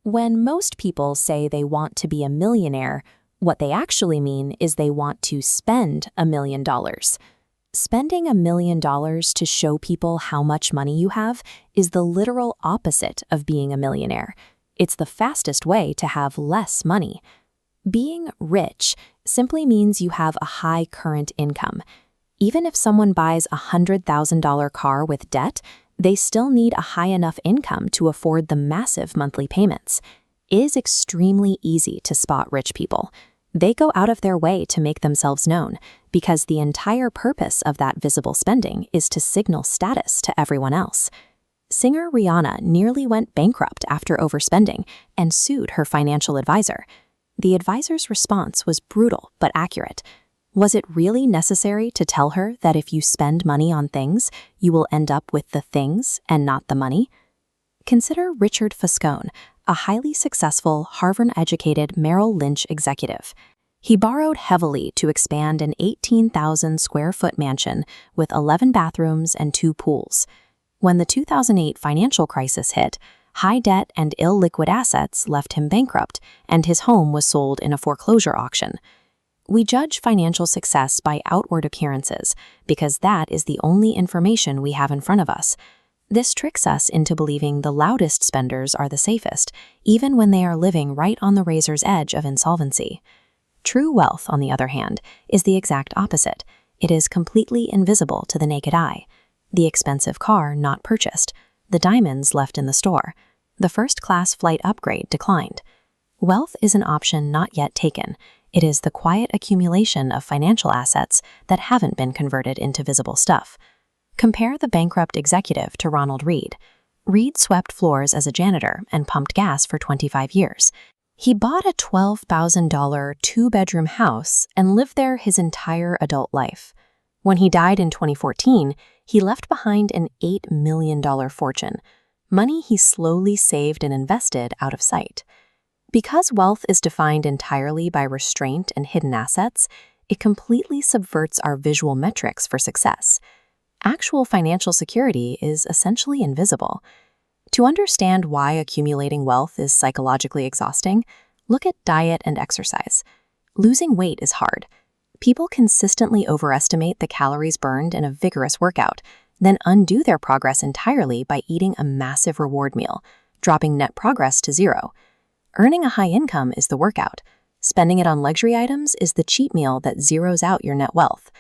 When most people say they want to be a millionaire, what they actually mean is they want to spend $1 million. Spending $1 million to show people how much money you have is the literal opposite of being a millionaire. It's the fastest way to have less money. Being rich simply means you have a high current income. Even if someone buys a $100,000 car with debt, they still need a high enough income to afford the massive monthly payments. It is extremely easy to spot rich people. They go out of their way to make themselves known because the entire purpose of that visible spending is to signal status to everyone else. Singer Rihanna nearly went bankrupt after overspending and sued her financial advisor. The advisor's response was brutal but accurate. Was it really necessary to tell her that if you spend money on things, you will end up with the things and not the money? Consider Richard Fuscone, a highly successful, Harvard-educated Merrill Lynch executive. He borrowed heavily to expand an 18,000-square-foot mansion with 11 bathrooms and 2 pools. When the 2008 financial crisis hit, high debt and illiquid assets left him bankrupt, and his home was sold in a foreclosure auction. We judge financial success by outward appearances because that is the only information we have in front of us. This tricks us into believing the loudest spenders are the safest, even when they are living right on the razor's edge of insolvency. True wealth, on the other hand, is the exact opposite. It is completely invisible to the naked eye. The expensive car not purchased, the diamonds left in the store, the first-class flight upgrade declined. Wealth is an option not yet taken. It is the quiet accumulation of financial assets that haven't been converted into visible stuff. Compare the bankrupt executive to Ronald Reed. Reed swept floors as a janitor and pumped gas for 25 years. He bought a $12,000 two-bedroom house and lived there his entire adult life. When he died in 2014, he left behind an $8 million fortune, money he slowly saved and invested out of sight. Because wealth is defined entirely by restraint and hidden assets, it completely subverts our visual metrics for success. Actual financial security is essentially invisible. To understand why accumulating wealth is psychologically exhausting, look at diet and exercise. Losing weight is hard. People consistently overestimate the calories burned in a vigorous workout, then undo their progress entirely by eating a massive reward meal, dropping net progress to zero. Earning a high income is the workout. Spending it on luxury items is the cheat meal that zeroes out your net wealth.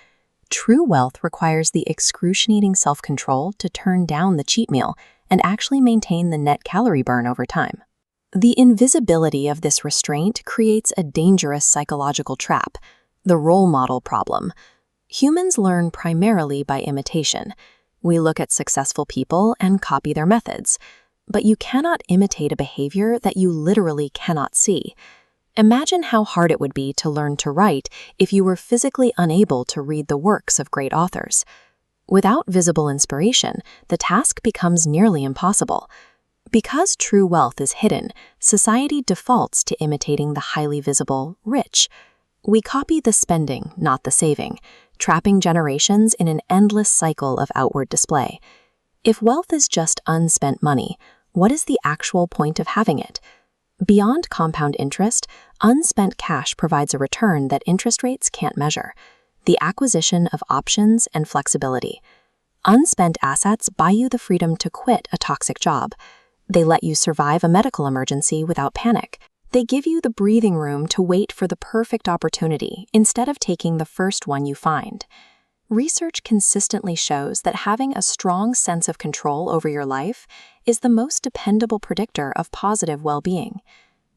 True wealth requires the excruciating self-control to turn down the cheat meal and actually maintain the net calorie burn over time. The invisibility of this restraint creates a dangerous psychological trap, the role model problem. Humans learn primarily by imitation. We look at successful people and copy their methods. But you cannot imitate a behavior that you literally cannot see. Imagine how hard it would be to learn to write if you were physically unable to read the works of great authors. Without visible inspiration, the task becomes nearly impossible. Because true wealth is hidden, society defaults to imitating the highly visible rich. We copy the spending, not the saving, trapping generations in an endless cycle of outward display. If wealth is just unspent money, what is the actual point of having it? Beyond compound interest, unspent cash provides a return that interest rates can't measure: the acquisition of options and flexibility. Unspent assets buy you the freedom to quit a toxic job. They let you survive a medical emergency without panic. They give you the breathing room to wait for the perfect opportunity instead of taking the first one you find. Research consistently shows that having a strong sense of control over your life is the most dependable predictor of positive well-being.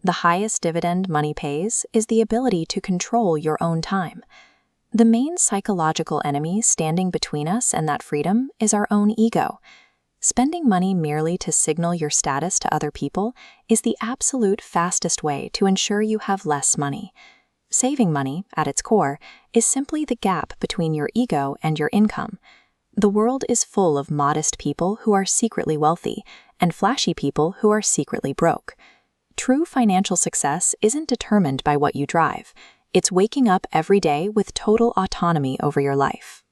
The highest dividend money pays is the ability to control your own time. The main psychological enemy standing between us and that freedom is our own ego. Spending money merely to signal your status to other people is the absolute fastest way to ensure you have less money. Saving money, at its core, is simply the gap between your ego and your income. The world is full of modest people who are secretly wealthy and flashy people who are secretly broke. True financial success isn't determined by what you drive. It's waking up every day with total autonomy over your life.